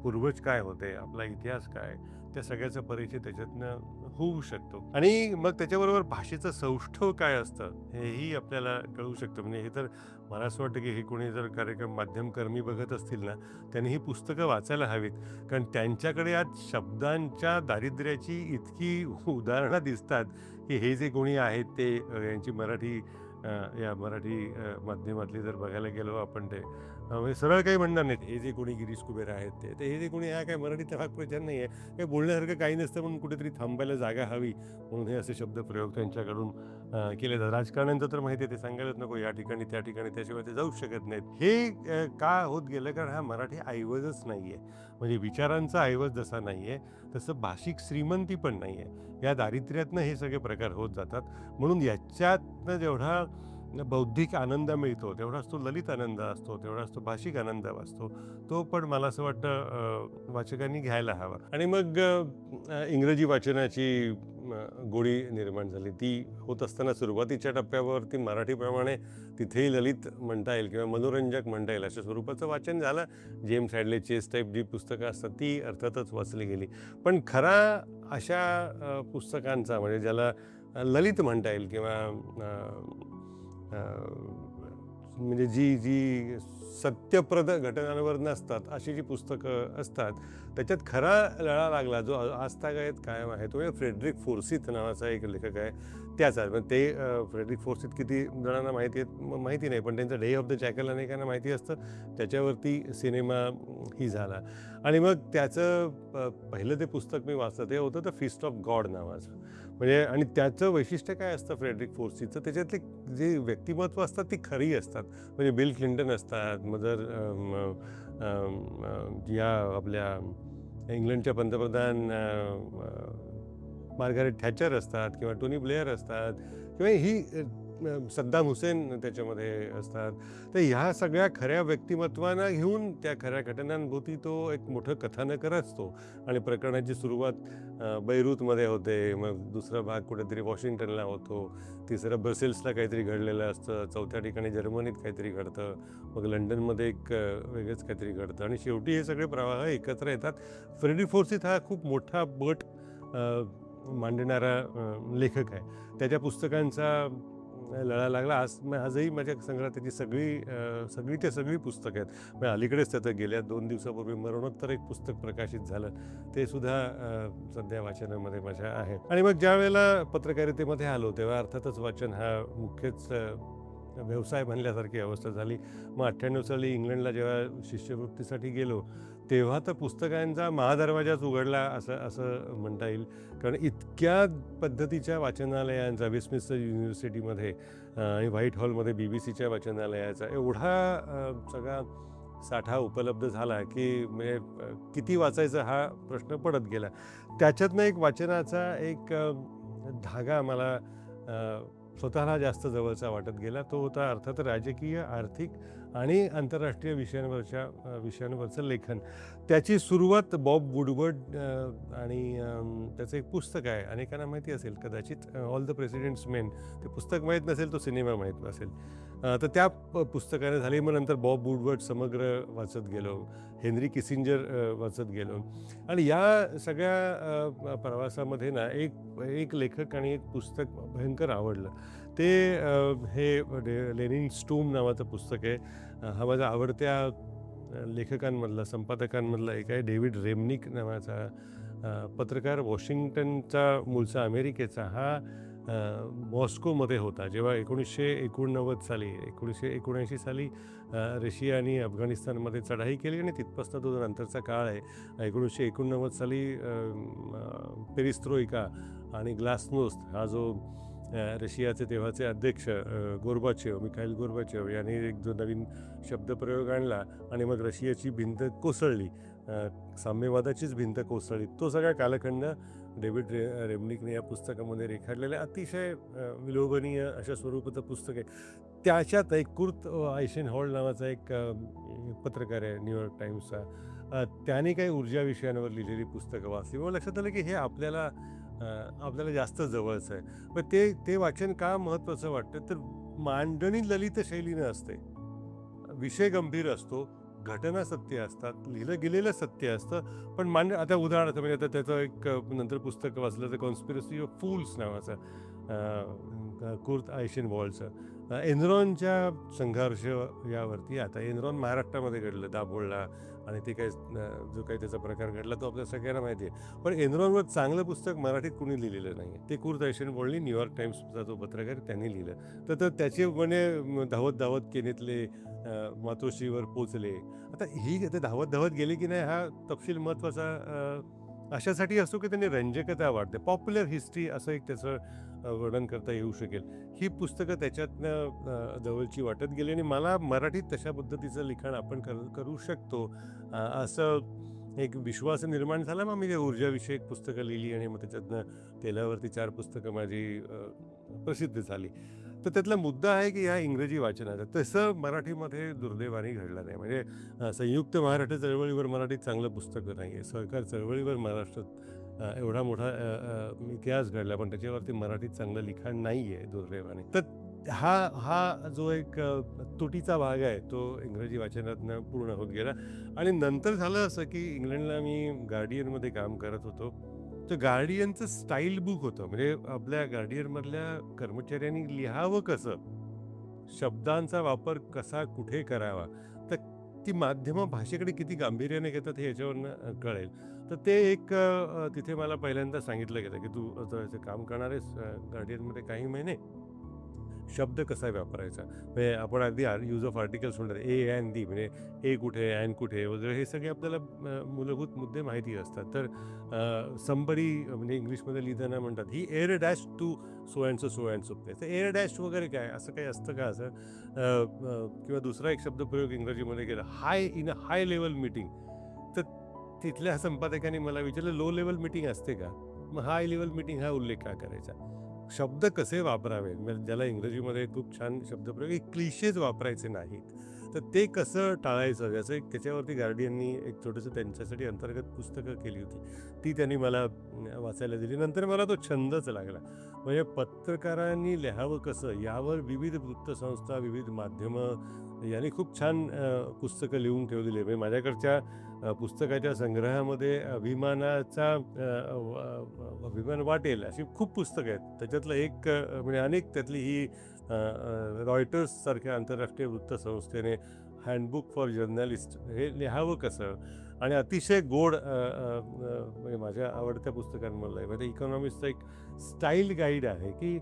पूर्वज काय होते, आपला इतिहास काय, त्या सगळ्याचा परिचय त्याच्यातनं होऊ शकतो. आणि मग त्याच्याबरोबर भाषेचं सौष्ठव काय असतं हेही आपल्याला कळू शकतं. म्हणजे हे तर मला असं वाटतं की हे कोणी जर कार्यक्रम माध्यमकर्मी बघत असतील ना, त्यांनी ही पुस्तकं वाचायला हवीत. कारण त्यांच्याकडे आज शब्दांच्या दारिद्र्याची इतकी उदाहरणं दिसतात की हे जे कोणी आहेत ते यांची या मराठी माध्यमातली जर बघायला गेलो आपण ते म्हणजे सरळ काही म्हणणार नाहीत. हे जे कोणी गिरीश कुबेर आहेत ते हे जे कोणी हा काय मराठीचा भाग प्रचार नाही आहे, काही बोलण्यासारखं काही नसतं, म्हणून कुठेतरी थांबायला जागा हवी म्हणून हे असे शब्दप्रयोग त्यांच्याकडून केले जातात. राजकारण्यांचं तर माहिती आहे, ते सांगायलाच नको या ठिकाणी त्या ठिकाणी, त्याशिवाय ते जाऊच शकत नाहीत. हे का होत गेलं? कारण हा मराठी ऐवजच नाही आहे. म्हणजे विचारांचा ऐवज जसा नाही आहे तसं भाषिक श्रीमंती पण नाही आहे. या दारिद्र्यातनं हे सगळे प्रकार होत जातात. म्हणून याच्यातनं जेवढा बौद्धिक आनंद मिळतो तेवढाच तो ललित आनंद असतो, तेवढाच तो भाषिक आनंद असतो. तो पण मला असं वाटतं वाचकांनी घ्यायला हवा. आणि मग इंग्रजी वाचनाची गोडी निर्माण झाली. ती होत असताना सुरुवातीच्या टप्प्यावरती मराठीप्रमाणे तिथेही ललित म्हणता येईल किंवा मनोरंजक म्हणता येईल अशा स्वरूपाचं वाचन झालं. जेम्स हॅडले चेस टाईप जी पुस्तकं असतात ती अर्थातच वाचली गेली. पण खरा अशा पुस्तकांचा म्हणजे ज्याला ललित म्हणता येईल किंवा म्हणजे जी सत्यप्रद घटनांवर नसतात अशी जी पुस्तकं असतात त्याच्यात खरा लळा लागला जो आजतागायत कायम आहे तो फ्रेडरिक फोर्सिथ नावाचा एक लेखक आहे त्याचा. ते फ्रेडरिक फोर्सिथ किती जणांना माहिती नाही, पण त्यांचं डे ऑफ द जॅकल अनेकांना माहिती असतं. त्याच्यावरती सिनेमा ही झाला आणि मग त्याचं पहिलं ते पुस्तक मी वाचलं ते होतं द फिस्ट ऑफ गॉड नावाचं. म्हणजे आणि त्याचं वैशिष्ट्य काय असतं फ्रेडरिक फोर्सिथचं, त्याच्यातली जी व्यक्तिमत्व असतात ती खरी असतात. म्हणजे बिल क्लिंटन असतात, मदर या आपल्या इंग्लंडच्या पंतप्रधान मार्गारेट थॅचर असतात किंवा टोनी ब्लेअर असतात किंवा ही सद्दाम हुसेन त्याच्यामध्ये असतात. तर ह्या सगळ्या खऱ्या व्यक्तिमत्वांना घेऊन त्या खऱ्या घटनांभोवती तो एक मोठं कथानक असतो. आणि प्रकरणाची सुरुवात बैरूतमध्ये होते, मग दुसरा भाग कुठेतरी वॉशिंग्टनला होतो, तिसरं ब्रसेल्सला काहीतरी घडलेलं असतं, चौथ्या ठिकाणी जर्मनीत काहीतरी घडतं, मग लंडनमध्ये एक वेगळंच काहीतरी घडतं आणि शेवटी हे सगळे प्रवाह एकत्र येतात. फ्रेडरिक फोर्सिथ हा खूप मोठा बट मांडणारा लेखक आहे. त्याच्या पुस्तकांचा लळा लागला. आजही माझ्या संग्रहात त्याची सगळी पुस्तकं आहेत. म्हणजे अलीकडेच त्याचं गेल्या 2 दिवसापूर्वी मरणोत्तर एक पुस्तक प्रकाशित झालं, ते सुद्धा सध्या वाचनामध्ये माझ्या आहे. आणि मग ज्या वेळेला पत्रकारितेमध्ये आलो तेव्हा अर्थातच वाचन हा मुख्यच व्यवसाय बनल्यासारखी अवस्था झाली. मग 98 साली इंग्लंडला जेव्हा शिष्यवृत्तीसाठी गेलो तेव्हा तर पुस्तकांचा महादरवाजाच उघडला असं म्हणता येईल. कारण इतक्या पद्धतीच्या वाचनालयांचा वेस्टमिन्स्टर युनिव्हर्सिटीमध्ये आणि व्हाईट हॉलमध्ये BBC च्या वाचनालयाचा एवढा सगळा साठा उपलब्ध झाला की म्हणजे किती वाचायचं हा प्रश्न पडत गेला. त्याच्यातनं एक वाचनाचा एक धागा मला स्वतःला जास्त जवळचा वाटत गेला. तो होता अर्थात राजकीय, आर्थिक आणि आंतरराष्ट्रीय विषयांवरचं लेखन. त्याची सुरुवात बॉब वुडवर्ड आणि त्याचं एक पुस्तक आहे, अनेकांना माहिती असेल कदाचित, ऑल द प्रेसिडेंट्स मेन. ते पुस्तक माहीत नसेल, तो सिनेमा माहीत नसेल. तर त्या पुस्तकाने झाली. मग नंतर बॉब वुडवर्ड समग्र वाचत गेलो, हेनरी किसिंजर वाचत गेलो. आणि या सगळ्या प्रवासामध्ये ना एक लेखक आणि एक पुस्तक भयंकर आवडलं. ते हे लेनिन स्टूम नावाचं पुस्तक आहे. हा माझ्या आवडत्या लेखकांमधला, संपादकांमधला एक आहे. डेव्हिड रेमनिक नावाचा पत्रकार, वॉशिंग्टनचा मूळचा, अमेरिकेचा. हा मॉस्कोमध्ये होता जेव्हा 1989 साली, 1979 साली रशिया आणि अफगाणिस्तानमध्ये चढाई केली आणि तिथपासून तो नंतरचा काळ आहे. 1989 साली पेरिस्ट्रोइका आणि ग्लासनोस्ट हा जो रशियाचे तेव्हाचे अध्यक्ष मिखाईल गोर्बाचेव यांनी एक जो नवीन शब्दप्रयोग आणला आणि मग रशियाची भिंत कोसळली, साम्यवादाचीच भिंत कोसळली. तो सगळा कालखंड डेव्हिड रेमनिकने या पुस्तकामध्ये रेखाटलेलं अतिशय विलोभनीय अशा स्वरूपाचं पुस्तक आहे. त्याच्यात एक कुर्ट आयसेनहॉल नावाचा एक पत्रकार आहे न्यूयॉर्क टाइम्सचा. त्याने काही ऊर्जा विषयांवर लिहिलेली पुस्तकं वाचली. मग लक्षात आलं की हे आपल्याला जास्त जवळचं आहे. पण ते वाचन का महत्त्वाचं वाटतं, तर मांडणी ललित शैलीनं असते, विषय गंभीर असतो, घटना सत्य असतात, लिहिलं गेलेलं सत्य असतं, पण आता उदाहरणार्थ म्हणजे आता त्याचं एक नंतर पुस्तक वाचलं तर कॉन्स्पिरसी ऑफ फूल्स नावाचं कुर्ट आयसेनहॉलचं. एनरॉनच्या संघर्ष यावरती. आता एनरॉन महाराष्ट्रामध्ये घडलं, दाभोळला, आणि ते काय जो काही त्याचा प्रकार घडला तो आपल्या सगळ्यांना माहिती आहे. पण एनरॉनवर चांगलं पुस्तक मराठीत कुणी लिहिलेलं नाही. ते कुर्ट आयसेनहॉलनी न्यूयॉर्क टाइम्सचा जो पत्रकार त्यांनी लिहिलं. तर त्याचे म्हणजे धावत केनेतले मातोश्रीवर पोचले. आता ही ते धावत गेले की नाही हा तपशील महत्त्वाचा अशासाठी असतो की त्यांनी रंजकता वाढते. पॉप्युलर हिस्ट्री असं एक त्याचं वर्णन करता येऊ शकेल. ही पुस्तकं त्याच्यातनं जवळची वाटत गेली आणि मला मराठीत तशा पद्धतीचं लिखाण आपण करू शकतो असं एक विश्वास निर्माण झाला. मग मी ऊर्जाविषयक पुस्तकं लिहिली आणि मग त्याच्यातनं तेलावरती 4 पुस्तकं माझी प्रसिद्ध झाली. तर त्यातला मुद्दा आहे की ह्या इंग्रजी वाचनाचा तसं मराठीमध्ये दुर्दैवाने घडलं नाही. म्हणजे संयुक्त महाराष्ट्र चळवळीवर मराठीत चांगलं पुस्तकं नाही आहे. सहकार चळवळीवर महाराष्ट्रात एवढा मोठा इतिहास घडला, पण त्याच्यावरती मराठीत चांगलं लिखाण नाही आहे दुर्दैवाने. तर हा जो एक तुटीचा भाग आहे तो इंग्रजी वाचनातनं पूर्ण होत गेला. आणि नंतर झालं असं की इंग्लंडला मी गार्डियनमध्ये काम करत होतो. तर गार्डियनचं स्टाईल बुक होतं. म्हणजे आपल्या गार्डियनमधल्या कर्मचाऱ्यांनी लिहावं कसं, शब्दांचा वापर कसा कुठे करावा, तर ती माध्यमं भाषेकडे किती गांभीर्याने घेतात हे याच्यावरनं कळेल. तर ते एक तिथे मला पहिल्यांदा सांगितलं गेलं की तू असं काम करणार आहेस गार्डियनमध्ये काही महिने, शब्द कसा वापरायचा. म्हणजे आपण अगदी यूज ऑफ आर्टिकल्स म्हणतात, ए अँड दी, म्हणजे ए कुठे, अँड कुठे वगैरे, हे सगळे आपल्याला मूलभूत मुद्दे माहिती असतात. तर संबरी म्हणजे इंग्लिशमध्ये लिहिताना म्हणतात ही air dash to so and so place. तर एअर डॅश वगैरे काय असं काही असतं का असं. किंवा दुसरा एक शब्दप्रयोग इंग्रजीमध्ये केला, in a high level meeting. तर तिथल्या संपादकांनी मला विचारलं लो लेवल मीटिंग असते का, मग हाय लेवल मीटिंग हा उल्लेख का करायचा. शब्द कसे वापरावे, ज्याला इंग्रजीमध्ये खूप छान शब्दप्रयोग, क्लिशेज वापरायचे नाहीत, तर ते कसं टाळायचं याचं त्याच्यावरती गार्डियननी एक छोटंसं त्यांच्यासाठी अंतर्गत पुस्तकं केली होती. ती त्यांनी मला वाचायला दिली. नंतर मला तो छंदच लागला. म्हणजे पत्रकारांनी लिहावं कसं यावर विविध वृत्तसंस्था, विविध माध्यमं यांनी खूप छान पुस्तकं लिहून ठेवलेली आहे. म्हणजे माझ्याकडच्या पुस्तकाच्या संग्रहामध्ये अभिमान वाटेल अशी खूप पुस्तकं आहेत. त्याच्यातलं एक म्हणजे अनेक त्यातली ही रॉयटर्स सारख्या आंतरराष्ट्रीय वृत्तसंस्थेने हँडबुक फॉर जर्नलिस्ट हे लिहावं कसं, आणि अतिशय गोड म्हणजे माझ्या आवडत्या पुस्तकांमधलं आहे. म्हणजे इकॉनॉमिस्टचं एक स्टाईल गाईड आहे की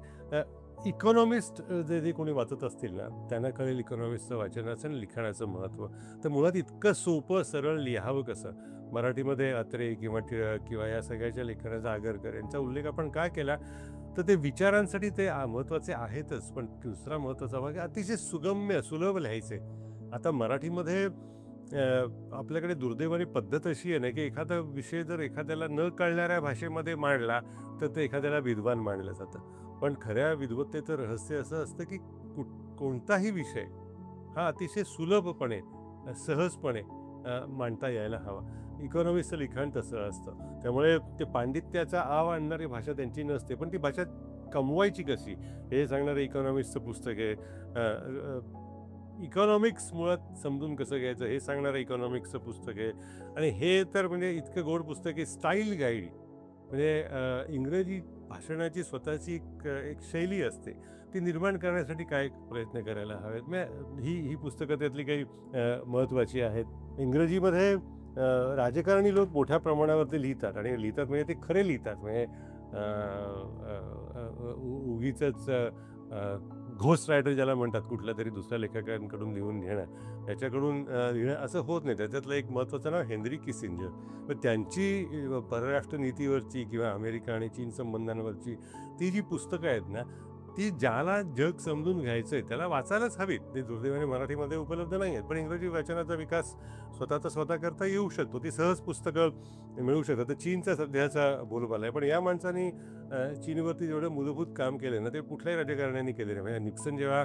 इकॉनॉमिस्ट जे कोणी वाचत असतील ना त्यांना कळेल इकॉनॉमिस्टचं वाचनाचं आणि लिखाणाचं महत्त्व. तर मुळात इतकं सोपं सरळ लिहावं कसं. मराठीमध्ये अत्रे किंवा या सगळ्याच्या लेखनाचा आगरकर यांचा उल्लेख आपण का केला, तर ते विचारांसाठी ते महत्त्वाचे आहेतच, पण दुसरा महत्त्वाचा भाग अतिशय सुलभ लिहायचे. आता मराठीमध्ये आपल्याकडे दुर्दैवाने पद्धत अशी आहे ना, की एखादा विषय जर एखाद्याला न कळणाऱ्या भाषेमध्ये मांडला, तर ते एखाद्याला विद्वान मानलं जातं. पण खऱ्या विद्वत्तेचं रहस्य असं असतं, की कोणताही विषय हा अतिशय सुलभपणे, सहजपणे मांडता यायला हवा. इकॉनॉमिक्सचं लिखाण तसं असतं. त्यामुळे ते पांडित्याचा आव आणणारी भाषा त्यांची नसते, पण ती भाषा कमवायची कशी हे सांगणारं इकॉनॉमिक्सचं पुस्तक आहे. इकॉनॉमिक्स मुळात समजून कसं घ्यायचं हे सांगणारं इकॉनॉमिक्सचं पुस्तक आहे. आणि हे तर म्हणजे इतकं गोड पुस्तक आहे. स्टाईल गाईड म्हणजे इंग्रजी भाषणाची स्वतःची एक शैली असते. ती निर्माण करण्यासाठी काय प्रयत्न करायला हवेत. म्हणजे ही पुस्तकं त्यातली काही महत्त्वाची आहेत. इंग्रजीमध्ये राजकारणी लोक मोठ्या प्रमाणावरती लिहितात आणि लिहितात म्हणजे ते खरे लिहितात. म्हणजे उगीचच घोस्ट रायटर ज्याला म्हणतात, कुठल्या तरी दुसऱ्या लेखकांकडून लिहून घेणं, त्याच्याकडून लिहिणं असं होत नाही. त्याच्यातलं एक महत्त्वाचं नाव हेनरी किसिंजर. पण त्यांची परराष्ट्र नीतीवरची किंवा अमेरिका आणि चीन संबंधांवरची ती जी पुस्तकं आहेत ना, ती ज्याला जग समजून घ्यायचं आहे त्याला वाचायलाच हवीत. ते दुर्दैवाने मराठीमध्ये उपलब्ध नाही आहेत. पण इंग्रजी वाचनाचा विकास स्वतःचा स्वतः करता येऊ शकतो. ती सहज पुस्तकं मिळू शकतात. तर चीनचा सध्याचा बोलबाला आहे. पण या माणसाने चीनवरती जेवढं मूलभूत काम केलं ना, ते कुठल्याही राजकारण्यांनी केलेलं नाही. म्हणजे निक्सन जेव्हा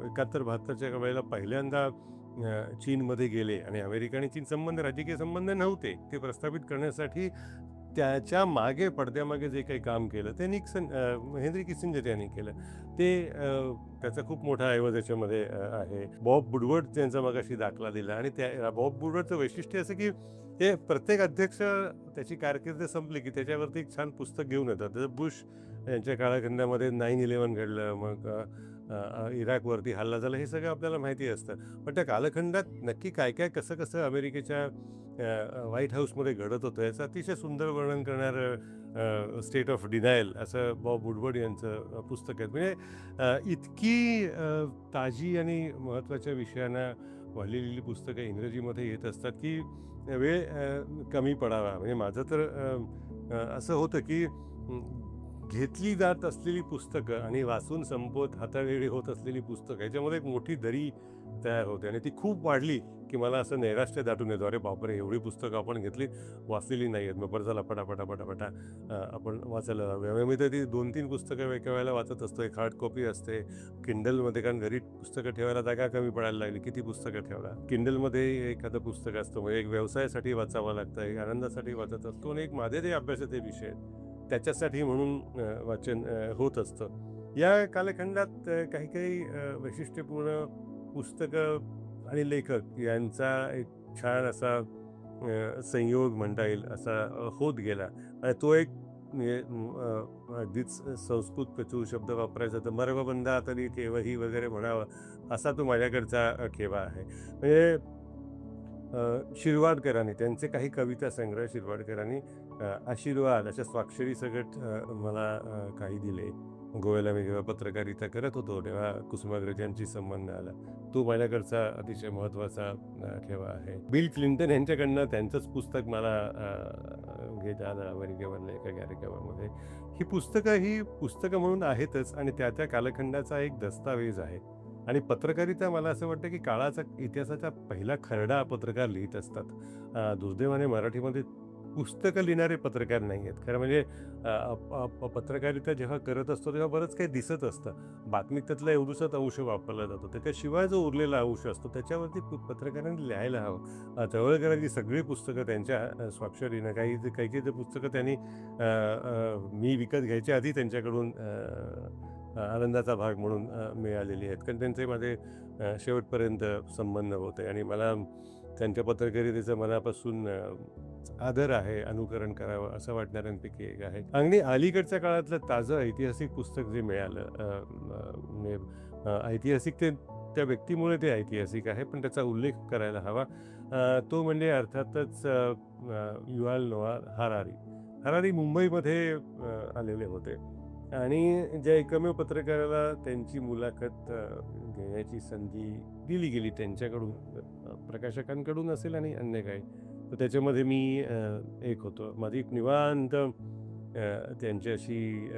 71-72च्या वेळेला पहिल्यांदा चीनमध्ये गेले आणि अमेरिका आणि चीन संबंध, राजकीय संबंध नव्हते, ते प्रस्थापित करण्यासाठी त्याच्या मागे पडद्यामागे जे काही काम केलं ते हेनरी किसिंजर यांनी केलं. ते त्याचा खूप मोठा ऐवज याच्यामध्ये आहे. बॉब वुडवर्ड यांचा मगाशी दाखला दिला आणि त्या बॉब वुडवर्डचं वैशिष्ट्य असं की ते प्रत्येक अध्यक्ष त्याची कारकीर्द संपली की त्याच्यावरती एक छान पुस्तक घेऊन येतात. जसं बुश यांच्या काळखंडामध्ये 9/11 घडलं, मग इराकवरती हल्ला झाला, हे सगळं आपल्याला माहिती असतं. पण त्या कालखंडात नक्की काय काय कसं कसं अमेरिकेच्या व्हाईट हाऊसमध्ये घडत होतं याचं अतिशय सुंदर वर्णन करणारं स्टेट ऑफ डिनायल असं बॉब वुडवर्ड यांचं पुस्तक आहे. म्हणजे इतकी ताजी आणि महत्त्वाच्या विषयांना वाहिलेली पुस्तकं इंग्रजीमध्ये येत असतात की वेळ कमी पडावा. म्हणजे माझं तर असं होतं की घेतली जात असलेली पुस्तकं आणि वाचून संपवत हातावेळी होत असलेली पुस्तकं ह्याच्यामध्ये एक मोठी दरी तयार होते आणि ती खूप वाढली की मला असं नैराश्य दाटून येतो. अरे बापरे, एवढी पुस्तकं आपण घेतली, वाचलेली नाही आहेत. मग बरं झालं पटापटा आपण वाचायला लावूया. मी तर ती 2-3 पुस्तकं एका वेळेला वाचत असतो. एक हार्ड कॉपी असते किंडलमध्ये, कारण घरी पुस्तकं ठेवायला जागा कमी पडायला लागली. किती पुस्तकं ठेवणार. किंडलमध्ये एखादं पुस्तक असतं, म्हणजे एक व्यवसायासाठी वाचावं लागतं, एक आनंदासाठी वाचत असतो आणि एक माझे जे अभ्यासाचे विषय आहेत त्याच्यासाठी म्हणून वाचन होत असतं. या कालखंडात काही काही वैशिष्ट्यपूर्ण पुस्तकं आणि लेखक यांचा एक छान असा संयोग म्हणता येईल असा होत गेला. आणि तो एक म्हणजे अगदीच संस्कृत प्रचूर शब्द वापरायचा तर मर्मबंधा तरी केव्हाही वगैरे म्हणावं असा तो माझ्याकडचा ठेवा आहे. म्हणजे शिरवाडकरांनी त्यांचे काही कविता संग्रह शिरवाडकरांनी आशीर्वाद अशा स्वाक्षरी सकट मला काही दिले. गोव्याला मी जेव्हा पत्रकारिता करत होतो तेव्हा कुसुमाग्रज यांची संबंध आला. तो माझ्याकडचा अतिशय महत्त्वाचा ठेवा आहे. बिल क्लिंटन यांच्याकडनं त्यांचंच पुस्तक मला घेता आलं अमेरिकेमधल्या एका कार्यक्रमामध्ये. ही पुस्तकं म्हणून आहेतच आणि त्या त्या कालखंडाचा एक दस्तावेज आहे. आणि पत्रकारिता मला असं वाटतं की काळाचा इतिहासाचा पहिला खरडा पत्रकार लिहित असतात. दुर्दैवाने मराठीमध्ये पुस्तकं लिहिणारे पत्रकार नाही आहेत. खरं म्हणजे पत्रकारिता जेव्हा करत असतो तेव्हा बरंच काही दिसत असतं. बातमीत त्यातला एवढूसाच अंश वापरला जातो. त्याच्याशिवाय जो उरलेला अंश असतो त्याच्यावरती पत्रकारांनी लिहायला हवं. तवळकरांची सगळी पुस्तकं त्यांच्या स्वाक्षरीनं, काही काही जे पुस्तकं त्यांनी मी विकत घ्यायच्या आधी त्यांच्याकडून आनंदाचा भाग म्हणून मिळालेली आहेत. कारण त्यांचे माझे शेवटपर्यंत संबंध होते आणि मला त्यांच्या पत्रकारितेचं मनापासून आदर आहे, अनुकरण करावं असं वाटणाऱ्यांपैकी एक आहे. आणि अलीकडच्या काळातलं ताजं ऐतिहासिक पुस्तक जे मिळालं, म्हणजे ऐतिहासिक ते त्या व्यक्तीमुळे ते ऐतिहासिक आहे, पण त्याचा उल्लेख करायला हवा. तो म्हणजे अर्थातच युव्हाल नोआ हरारी. हरारी मुंबईमध्ये आलेले होते आणि ज्या एकमेव पत्रकाराला त्यांची मुलाखत घेण्याची संधी दिली गेली त्यांच्याकडून, प्रकाशकांकडून असेल आणि अन्य काही, तर त्याच्यामध्ये मी एक होतो. माझी एक निवांत त्यांच्याशी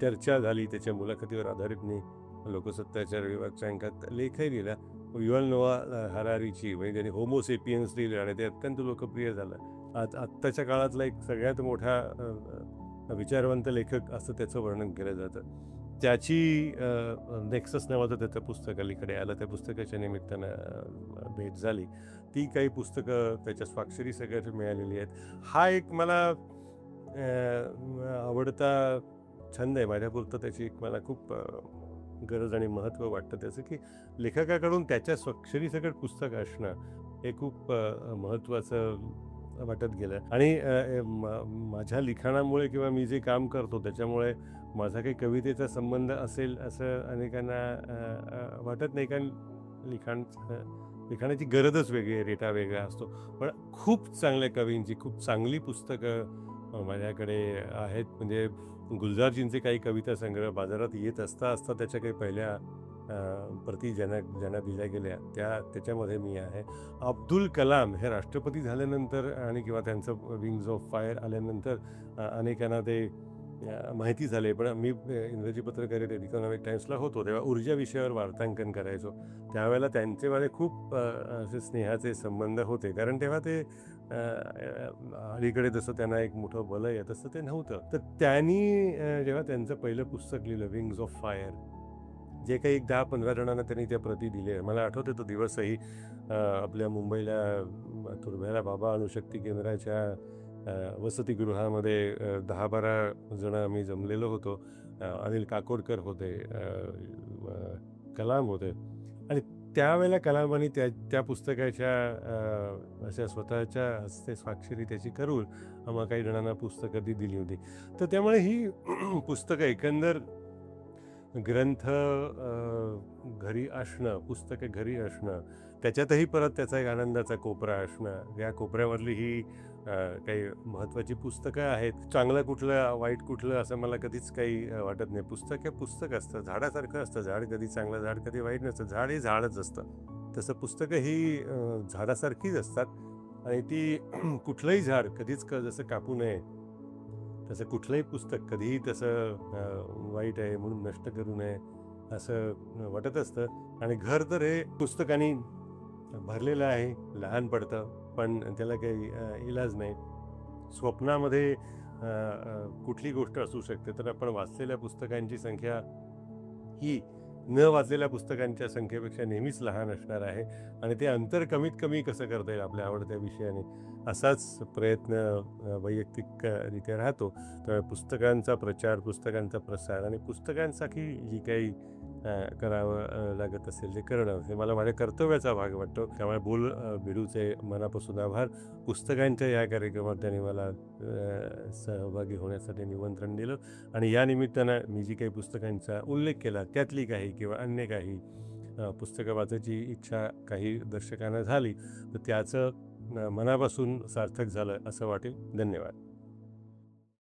चर्चा झाली. त्याच्या मुलाखतीवर आधारित मी लोकसत्ताच्या रविवारच्या अंकात लेखही लिहिला. युव्हल नोआ हरारीची म्हणजे त्यांनी होमो सेपियन्स लिहिलं आणि ते अत्यंत लोकप्रिय झालं. आत्ताच्या काळातला एक सगळ्यात मोठा विचारवंत लेखक असं त्याचं वर्णन केलं जातं. त्याची नेक्सस नावाचं त्याचं पुस्तक अलीकडे आलं. त्या पुस्तकाच्या निमित्तानं भेट झाली. ती काही पुस्तकं त्याच्या स्वाक्षरी सगळ्यात मिळालेली आहेत. हा एक मला आवडता छंद आहे माझ्यापुरतं. त्याची एक मला खूप गरज आणि महत्त्व वाटतं त्याचं, की लेखकाकडून त्याच्या स्वाक्षरीसकट पुस्तक असणं हे खूप महत्त्वाचं वाटत गेलं. आणि माझ्या लिखाणामुळे किंवा मी जे काम करतो त्याच्यामुळे माझा काही कवितेचा संबंध असेल असं अनेकांना वाटत नाही, कारण लिखाणाची गरजच वेगळी आहे, रेटा वेगळा असतो. पण खूप चांगल्या कवींची खूप चांगली पुस्तकं माझ्याकडे आहेत. म्हणजे गुलजारजींचे काही कविता संग्रह बाजारात येत असता त्याच्या काही पहिल्या प्रती ज्यांना दिल्या गेल्या त्याच्यामध्ये मी आहे. अब्दुल कलाम हे राष्ट्रपती झाल्यानंतर आणि किंवा त्यांचं विंग्ज ऑफ फायर आल्यानंतर अनेकांना ते माहिती झाले. पण मी इंग्रजी पत्रकारितेत इकॉनॉमिक टाइम्सला होतो तेव्हा ऊर्जा विषयावर वार्तांकन करायचो. त्यावेळेला त्यांचे माझे खूप असे स्नेहाचे संबंध होते, कारण तेव्हा ते अलीकडे जसं त्यांना एक मोठं वलय आहे तसं ते नव्हतं. तर त्यांनी जेव्हा त्यांचं पहिलं पुस्तक लिहिलं विंग्ज ऑफ फायर, जे काही एक 10-15 जणांना त्यांनी त्या प्रती दिल्या. मला आठवते तो दिवसही. आपल्या मुंबईला तुर्भ्याला बाबा अणुशक्ती केंद्राच्या वसतिगृहामध्ये 10-12 जण आम्ही जमलेलो होतो. अनिल काकोडकर होते, कलाम होते आणि त्यावेळेला कलामांनी त्या पुस्तकाच्या अशा स्वतःच्या हस्ते स्वाक्षरी त्याची करून आम्हा काही जणांना पुस्तकं ती दिली होती. तर त्यामुळे ही पुस्तकं एकंदर ग्रंथ घरी असणं, पुस्तकं घरी असणं, त्याच्यातही परत त्याचा एक आनंदाचा कोपरा असणं, या कोपऱ्यामधली ही काही महत्त्वाची पुस्तकं आहेत. चांगलं कुठलं वाईट कुठलं असं मला कधीच काही वाटत नाही. पुस्तक हे पुस्तक असतं, झाडासारखं असतं. झाड कधी चांगलं, झाड कधी वाईट नसतं. झाड हे झाडच असतं. तसं पुस्तकं ही झाडासारखीच असतात आणि ती कुठलंही झाड कधीच जसं कापू नये तसं कुठलंही पुस्तक कधीही तसं वाईट आहे म्हणून नष्ट करू नये असं वाटत असतं. आणि घर तर हे पुस्तकांनी भरलेलं आहे. लहान पडतं पण त्याला काही इलाज नाही. स्वप्नामध्ये कुठली गोष्ट असू शकते, तर आपण वाचलेल्या पुस्तकांची संख्या ही न वाचलेल्या पुस्तकांच्या संख्येपेक्षा नेहमीच लहान असणार आहे आणि ते अंतर कमीत कमी कसं करता येईल आपल्या आवडत्या विषयाने, असाच प्रयत्न वैयक्तिकरित्या राहतो. त्यामुळे पुस्तकांचा प्रचार, पुस्तकांचा प्रसार आणि पुस्तकांसाठी जी काही करावं लागत असेल ते करणं हे मला माझ्या कर्तव्याचा भाग वाटतो. त्यामुळे बिडूचे मनापासून आभार. पुस्तकांच्या या कार्यक्रमात त्यांनी मला सहभागी होण्यासाठी निमंत्रण दिलं आणि या निमित्तानं मी जी काही पुस्तकांचा उल्लेख केला त्यातली काही किंवा अन्य काही पुस्तकं वाचायची इच्छा काही दर्शकांना झाली तर त्याचं मनापासून सार्थक झालं असं वाटेल. धन्यवाद.